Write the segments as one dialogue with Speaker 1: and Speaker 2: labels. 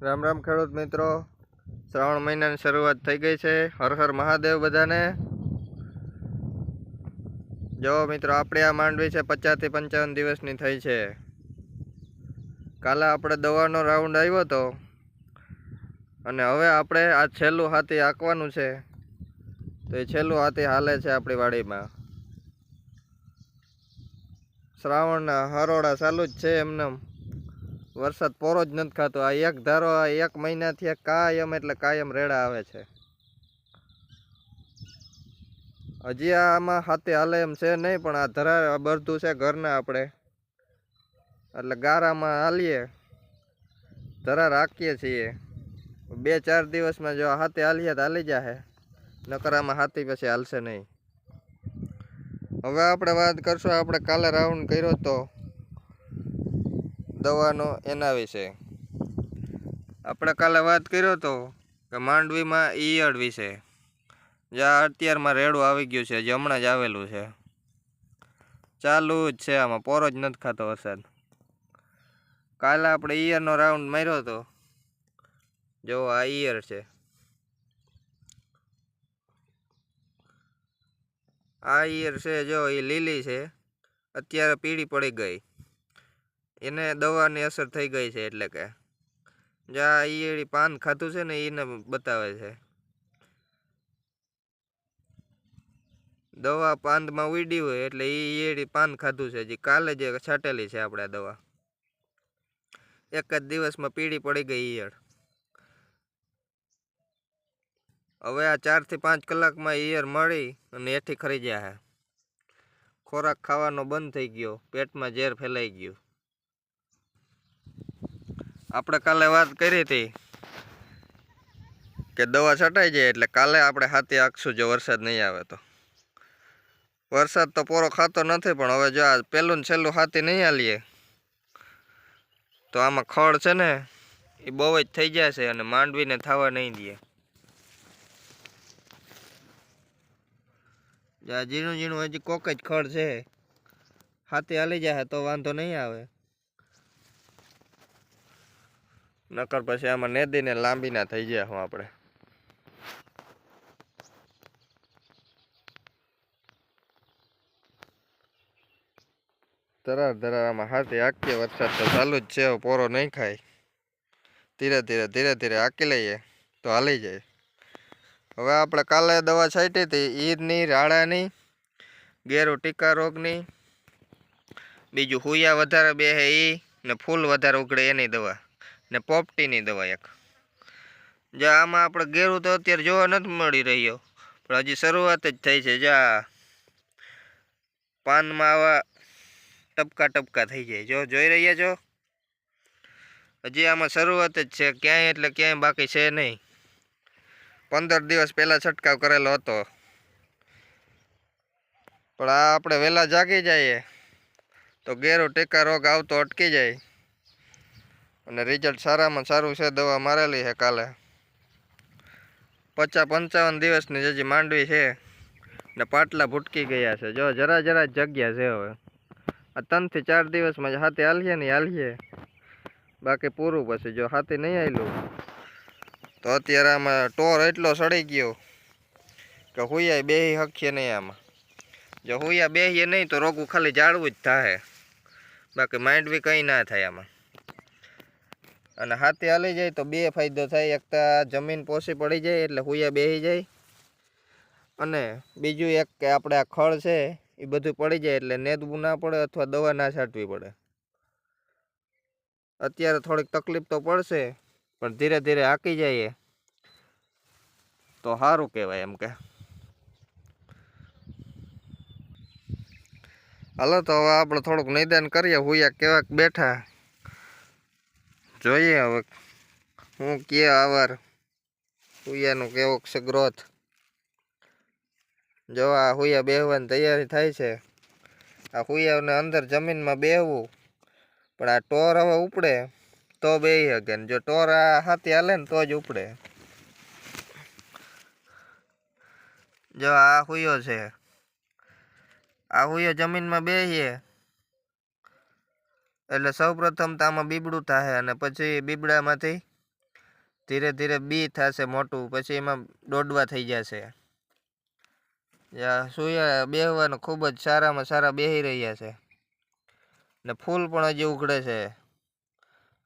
Speaker 1: રામ રામ ખેડૂત મિત્રો, શ્રાવણ મહિનાની શરૂઆત થઈ ગઈ છે. હર હર મહાદેવ બધાને. જો મિત્રો, આપણે આ માંડવી છે 50 થી 55 દિવસની થઈ છે. કાલે આપણે દવાનો રાઉન્ડ આવ્યો હતો અને હવે આપણે આ છેલ્લું હાથી હાંકવાનું છે. તો એ છેલ્લું હાથી હાલે છે આપણી વાડીમાં. શ્રાવણના હરોડા ચાલુ જ છે એમને. વરસાદ પોરો જ નથી ખાતો. આ એક ધારો આ એક મહિનાથી કાયમ એટલે કાયમ રેડા આવે છે. હજી આમાં હાથી હાલે એમ છે નહીં, પણ આ ધરા બરધું છે ઘરના આપણે, એટલે ગારામાં હાલીએ, ધરા રાખીએ છીએ. 2-4 દિવસમાં જો હાથી હાલીએ તો હાલી જશે, નકર આમાં હાથી પછી હાલશે નહીં. હવે આપણે વાત કરશું, આપણે કાલે રાઉન્ડ કર્યો તો દવાનો એના વિશે. આપણે કાલે વાત કર્યો તો કે માંડવીમાં ઈયળ વિશે, જ્યાં અત્યારમાં રેડું આવી ગયું છે, જે હમણાં જ આવેલું છે, ચાલુ જ છે. આમાં પોરો જ નથી ખાતો વરસાદ. કાલે આપણે ઈયળનો રાઉન્ડ માર્યો હતો. જો આ ઈયળ છે, આ ઈયળ છે. જો એ લીલી છે, અત્યારે પીળી પડી ગઈ, એને દવાની અસર થઈ ગઈ છે. એટલે કે જ્યાં ઈયળી પાન ખાતું છે ને એને બતાવે છે. દવા પાંદમાં ઉડી હોય એટલે એ ઈયળી પાન ખાધું છે. જે કાલે જે છાંટેલી છે આપણે દવા, એક જ દિવસમાં પીળી પડી ગઈ ઈયળ. હવે આ 4 થી 5 કલાકમાં ઈયળ મળી અને એથી ખરી જાય. ખોરાક ખાવાનો બંધ થઈ ગયો, પેટમાં ઝેર ફેલાઈ ગયું. આપણે કાલે વાત કરી હતી કે દવા છટાઈ જાય એટલે કાલે આપણે હાથી હાંકશું જો વરસાદ નહીં આવે તો. વરસાદ તો પોરો ખાતો નથી, પણ હવે જો આ પહેલું ને છેલ્લું હાથી નહીં હાલીએ તો આમાં ખડ છે ને એ બહુ જ થઈ જશે અને માંડવીને થવા નહીં દે. આ ઝીણું ઝીણું હજી કોક જ ખડ છે, હાથી હાલી જાય તો વાંધો નહીં આવે, નકર પછી આમાં નેદીને લાંબી ના થઈ જાય. હું આપણે ધરાર આમાં હાથી હાંકીએ. વરસાદ તો ચાલુ જ છે, પોરો નહીં ખાય. ધીરે ધીરે હાંકી લઈએ તો હાલી જાય. હવે આપણે કાલે દવા છાંટી હતી ઈરની, રાડાની, ગેરુ ટીકા રોગની, બીજું હુયા વધારે બેહે ઈ, ને ફૂલ વધારે ઉગડે એની દવા, ને પોપટીની દવા એક. જો આમાં આપણે ગેરું તો અત્યારે જોવા નથી મળી રહ્યો, પણ હજી શરૂઆત જ થઈ છે. જ્યાં પાનમાં આવા ટપકા થઈ જાય, જો જોઈ રહ્યા છો. હજી આમાં શરૂઆત જ છે, ક્યાંય એટલે ક્યાંય બાકી છે નહીં. 15 દિવસ પહેલાં છંટકાવ કરેલો હતો, પણ આ આપણે વહેલા જાગી જઈએ તો ગેરુ ટીકા રોગ આવતો અટકી જાય. અને રિઝલ્ટ સારામાં સારું છે. દવા મારેલી છે કાલે. 50-55 દિવસની હજી માંડવી છે ને પાટલા ભૂટકી ગયા છે. જો જરા જ જગ્યા છે. હવે આ 3 થી 4 દિવસમાં જ હાથી હાલીએ ને હાલીએ, બાકી પૂરું. પછી જો હાથી નહીં હાલ્યું તો અત્યારે આમાં ટોર એટલો સડી ગયો કે હુયા બેહી હકીએ નહીં. આમાં જો હુયા બેહીએ નહીં તો રોગું ખાલી જાળવું જ થાય, બાકી માંડવી કંઈ ના થાય આમાં. અને હાથી હાલી જાય તો 2 ફાયદો થાય. એક તો જમીન પોસી પડી જાય એટલે હુયા બેસી જાય, અને બીજું એક કે આપણે આ ખડ છે એ બધું પડી જાય એટલે નેદવું ના પડે અથવા દવા ના છાંટવી પડે. અત્યારે થોડીક તકલીફ તો પડશે, પણ ધીરે ધીરે હાંકી જઈએ તો સારું કહેવાય. એમ કે હાલો તો હવે આપણે થોડુંક નિદાન કરીએ. હુયા કેવાક બેઠા જોઈએ હવે હું કે આવાર હુયાનું કેવોક છે ગ્રોથ. જો આ હુયા બેહવાની તૈયારી થાય છે. આ હુયાને અંદર જમીનમાં બેહવું, પણ આ ટોર હવે ઉપડે તો બેહી શકે ને. જો ટોર આ હાથી હાલે ને તો જ ઉપડે. જો આ હુયો છે, આ હુયો જમીનમાં બેહીએ એટલે સૌ પ્રથમ તો આમાં બીબડું થાય, અને પછી બીબડામાંથી ધીરે ધીરે બી થશે મોટું, પછી એમાં દોડવા થઈ જશે. સૂયા બેહવાનું ખૂબ જ સારામાં સારા બેહી રહ્યા છે ને ફૂલ પણ હજી ઉઘડે છે.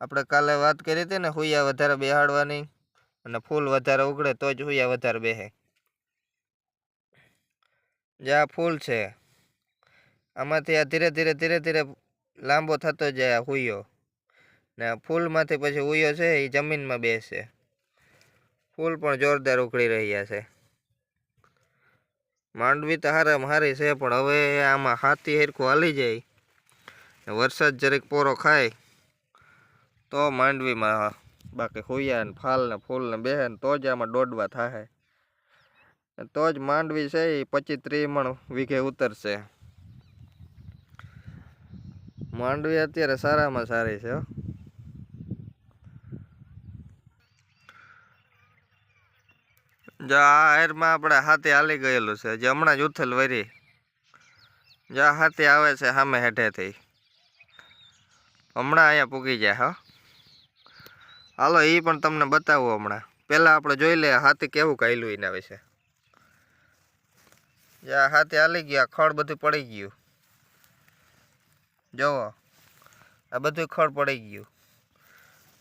Speaker 1: આપણે કાલે વાત કરી હતી ને હુયા વધારે બેહાડવાની અને ફૂલ વધારે ઉગડે તો જ હુયા વધારે બેહે. જ્યાં ફૂલ છે આમાંથી આ ધીરે ધીરે ધીરે ધીરે લાંબો થતો જાય હુયો, ને ફૂલમાંથી પછી હુયો છે એ જમીનમાં બેસે. ફૂલ પણ જોરદાર ઉખડી રહ્યા છે. માંડવી તો હારામાં હારી છે, પણ હવે આમાં હાથી હરખું હાલી જાય, વરસાદ જરીક પોરો ખાય તો માંડવીમાં, બાકી હુયા ને ફાલ ને ફૂલ ને બેહે ને તો જ આમાં દોડવા થાય, તો જ માંડવી છે એ 25-30 મણ વીઘે ઉતરશે. માંડવી અત્યારે સારામાં સારી છે. જો આ હારમાં આપણે હાથી હાલી ગયેલું છે, જે હમણાં જ ઉથલ વરી. જ્યાં હાથી આવે છે સામે હેઠેથી, હમણાં અહીંયા પૂગી જાય. હા હાલો એ પણ તમને બતાવું હમણાં. પહેલાં આપણે જોઈ લે હાથી કેવું કાયલું એના વિશે. જ્યાં હાથી હાલી ગયા, ખડ બધું પડી ગયું. જોવો આ બધું ખડ પડી ગયું.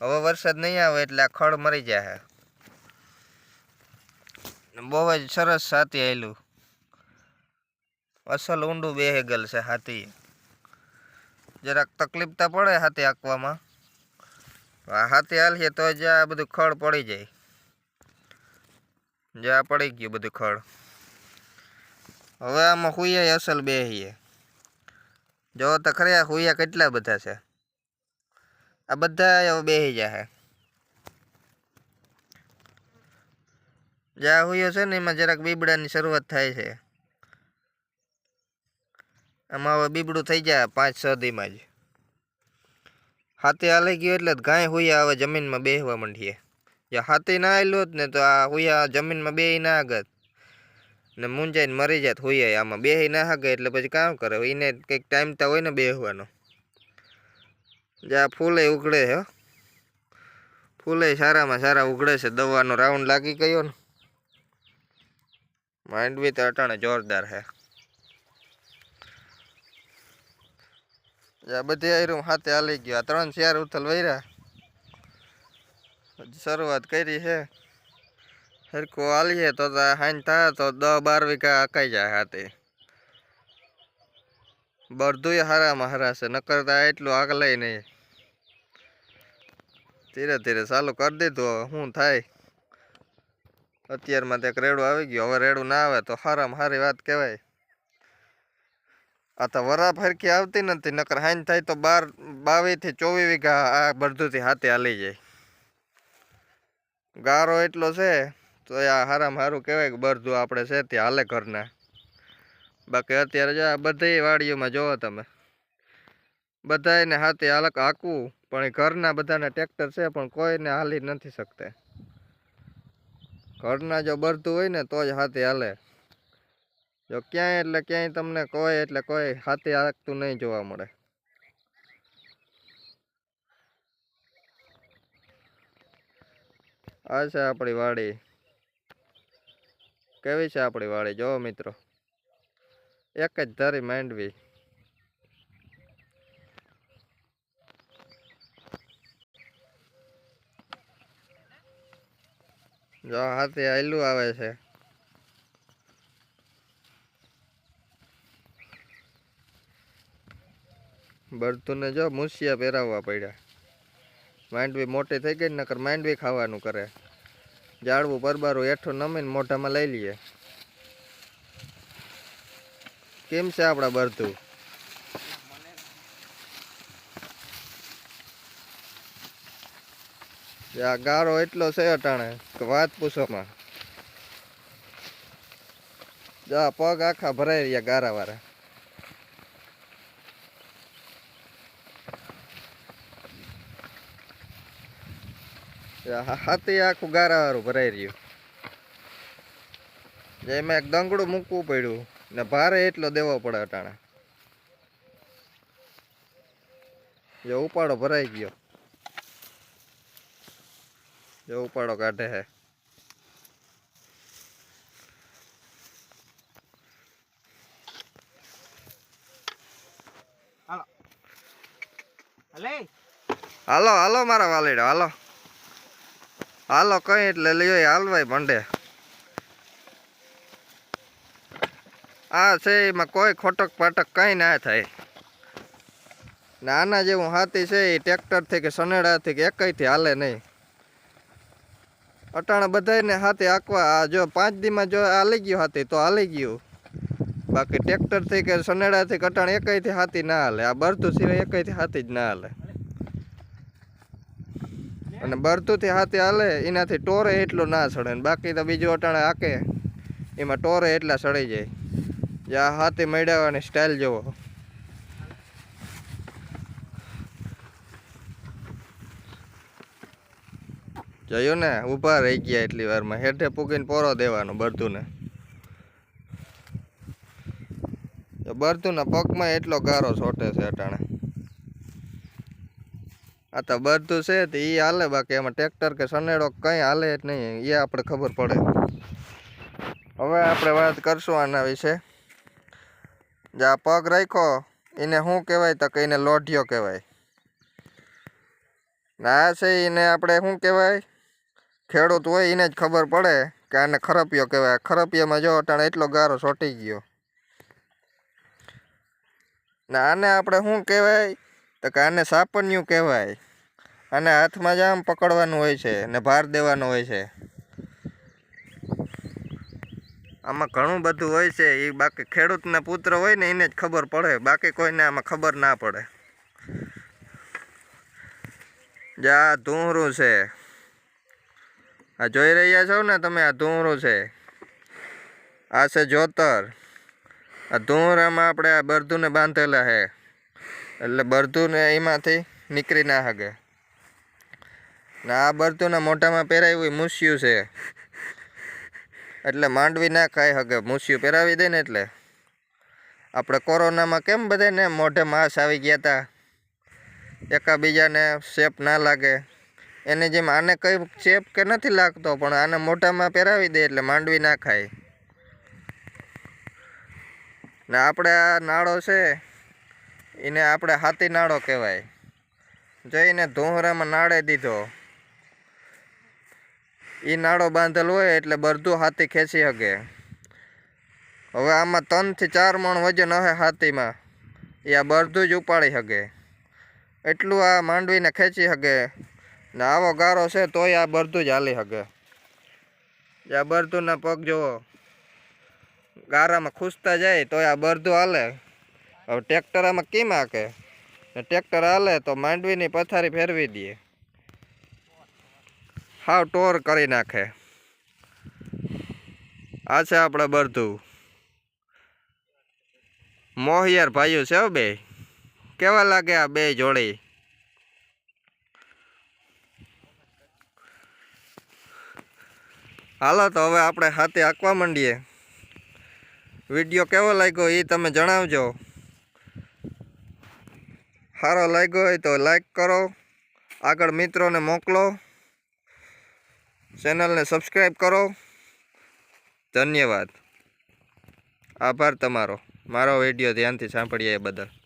Speaker 1: હવે વરસાદ નહીં આવે એટલે આ ખડ મરી જાય. બહુ જ સરસ હાથી આવેલું, અસલ ઊંડું બેહી ગયેલ છે હાથી. જરાક તકલીફ તો પડે હાથી હાંકવામાં, હાથી હાલીએ તો જ આ બધું ખડ પડી જાય. જ્યાં પડી ગયું બધું ખડ. હવે આમાં હુયા અસલ બેહીએ. જો તો ખરી આ હુયા કેટલા બધા છે. આ બધા હવે બેહી જાય. જ્યાં હુયો છે ને એમાં જરાક બીબડાની શરૂઆત થાય છે. આમાં હવે બીબડું થઈ જાય 5-6 દીમાં જ. હાથી હાલી ગયો એટલે ગાય હુયા હવે જમીનમાં બેહવા માંડીએ. જો હાથી ના આવેલું હોત ને તો આ હુયા જમીનમાં બેહી ના આગત ને મૂંઝાઈને મરી જાત. હુયા આમાં બેહી ના હાગે એટલે પછી કામ કરે, એને કંઈક ટાઈમ તો હોય ને બેહવાનો. જ્યાં ફૂલે ઉગડે છે, ફૂલે સારામાં સારા ઉગડે છે. દવાનો રાઉન્ડ લાગી ગયો ને. માંડવી તો અટાણે જોરદાર છે. બધી આયરું હાથે હાલી ગયો. 3-4 ઉથલ વૈરા શરૂઆત કરી છે. હરખું હાલીએ તો હાઈન થાય તો 10-12 વીઘા હકાઈ જાય હાથે. બધુંય હારામાં હારા છે, નકરતા એટલું આગળ નહીં. ધીરે ધીરે ચાલુ કરી દીધું. હવે શું થાય. અત્યારમાં એક રેડું આવી ગયું. હવે રેડું ના આવે તો હારામાં હારી વાત કહેવાય. આ તો વરાપ હરખી આવતી નથી, નકર હાઈન થાય તો 22-24 વીઘા આ બધુંથી હાથે હાલી જાય. ગારો એટલો છે તો આ હારામાં સારું કહેવાય કે બરધું આપણે છે ત્યાં હાલે ઘરના. બાકી અત્યારે જો આ બધી વાડીઓમાં જોવો તમે, બધાને હાથે હાંકવું, પણ એ ઘરના બધાના ટ્રેક્ટર છે પણ કોઈને હાલી નથી શકતા. ઘરના જો બરધું હોય ને તો જ હાથે હાલે. જો ક્યાંય એટલે ક્યાંય તમને કોઈ એટલે કોઈ હાથે હાંકતું નહીં જોવા મળે. આ છે આપણી વાડી. કેવી છે આપણી વાડી જોવો મિત્રો, એક જ ધારી માંડવી. જો હાથે આયલું આવે છે. બળતુંને જો મૂસિયા પહેરાવવા પડ્યા. માંડવી મોટી થઈ ગઈ, નકર માંડવી ખાવાનું કરે. ઝાડવું પરબારું હેઠું નમીને મોઢામાં લઈ લઈએ. કેમ છે આપણા બળતું? આ ગારો એટલો છે અટાણે કે વાત પૂછોમાં. જા પગ આખા ભરાઈ રહ્યા ગારા વાળા. હાથી આખું ગારા વાળું ભરાઈ રહ્યું. એમાં એક દંગડું મૂકવું પડ્યું ને ભારે એટલો દેવો પડે અટાણે. જો ઉપાડો ભરાઈ ગયો. જો ઉપાડો કાઢે હે. હાલો હાલો મારા વાલીડો હાલો હાલો કઈ એટલે લ્યો હાલવાય મંડે. આ છે એમાં કોઈ ખોટક પાટક કઈ ના થાય. આના જેવું હાથી છે એ ટ્રેક્ટરથી કે સનેડાથી કે એકઈથી હાલે નહીં. અટાણે બધાને હાથી આંકવા આ જો 5 દીમાં જો હાલી ગયું હાથી તો હાલી ગયું. બાકી ટ્રેક્ટરથી કે સનેડાથી કટાણે એકઈથી હાથી ના હાલે. આ બરતું સિવાય એકઈથી હાથી જ ના હાલે. અને બરતુંથી હાથી હાલે એનાથી ટોરે એટલું ના સડે ને બાકી તો બીજું અટાણે હાકે એમાં ટોરે એટલા સડી જાય. જ્યાં હાથી મેળવવાની સ્ટાઇલ જોવો. જોયું ને ઊભા રહી ગયા એટલી વારમાં હેઠે પૂકીને પોરો દેવાનો બરતુંને. બરતુંના પગમાં એટલો ગારો છોટે છે અટાણે. આ તો બરતું છે તો એ હાલે બાકી એમાં ટ્રેક્ટર કે સનેડો કંઈ હાલે જ નહીં એ આપણે ખબર પડે. હવે આપણે વાત કરશું આના વિશે. જે આ પગ રાખ્યો એને શું કહેવાય તો કે એને લોઢિયો કહેવાય. આ છે એને આપણે શું કહેવાય ખેડૂત હોય એને જ ખબર પડે કે આને ખરપિયો કહેવાય. ખરપિયામાં જો અટાણે એટલો ગારો ચોંટી ગયો. ને આને આપણે શું કહેવાય તો કે આને સાપન્યું કહેવાય. આને હાથમાં જ આમ પકડવાનું હોય છે ને ભાર દેવાનો હોય છે. આમાં ઘણું બધું હોય છે એ બાકી ખેડૂતના પુત્ર હોય ને એને જ ખબર પડે બાકી કોઈને આમાં ખબર ના પડે. જે આ ધૂંરું છે આ જોઈ રહ્યા છો ને તમે આ ધૂંરું છે. આ છે જોતર. આ ધૂંરામાં આપણે આ બરધુને બાંધેલા છે એટલે બરધુને એમાંથી નીકળી ના શકે. ને આ બરધુના મોઢામાં પહેરાવ્યું મૂસ્યું છે એટલે માંડવી ના ખાઈ શકે. મૂસ્યું પહેરાવી દે ને એટલે આપણે કોરોનામાં કેમ બધાને મોઢે માસ આવી ગયા હતા એકાબીજાને ચેપ ના લાગે એને જેમ આને કંઈ ચેપ કે નથી લાગતો પણ આને મોઢામાં પહેરાવી દે એટલે માંડવી ના ખાય. ને આપણે આ નાળો છે એને આપણે હાથી નાળો કહેવાય. જઈને ધોહરામાં નાળે દીધો એ નાળો બાંધેલ હોય એટલે બરધું હાથી ખેંચી શકે. હવે આમાં 3 થી 4 મણ વજન હશે હાથીમાં એ આ બરધું જ ઉપાડી શકે એટલું આ માંડવીને ખેંચી શકે. ને આવો ગારો છે તોય આ બરધું જ હાલી શકે. આ બરધુંના પગ જુઓ ગારામાં ખૂંચતા જાય તોય આ બરધું હાલે. હવે ટ્રેક્ટર આમાં કેમ હાકે ને ટ્રેક્ટર હાલે તો માંડવીની પથારી ફેરવી દે હાવ ટોર કરી નાખે. આ છે આપણે બરધું. મોહિયાર ભાઈઓ છે બે કેવા લાગે આ બે જોડી. હાલો તો હવે આપણે હાથે હાંકવા માંડીએ. વિડીયો કેવો લાગ્યો એ તમે જણાવજો. સારો લાગ્યો હોય તો લાઈક કરો, આગળ મિત્રોને મોકલો, ચેનલને સબસ્ક્રાઈબ કરો. ધન્યવાદ. આભાર તમારો મારો વિડીયો ધ્યાનથી સાંભળ્યા એ બદલ.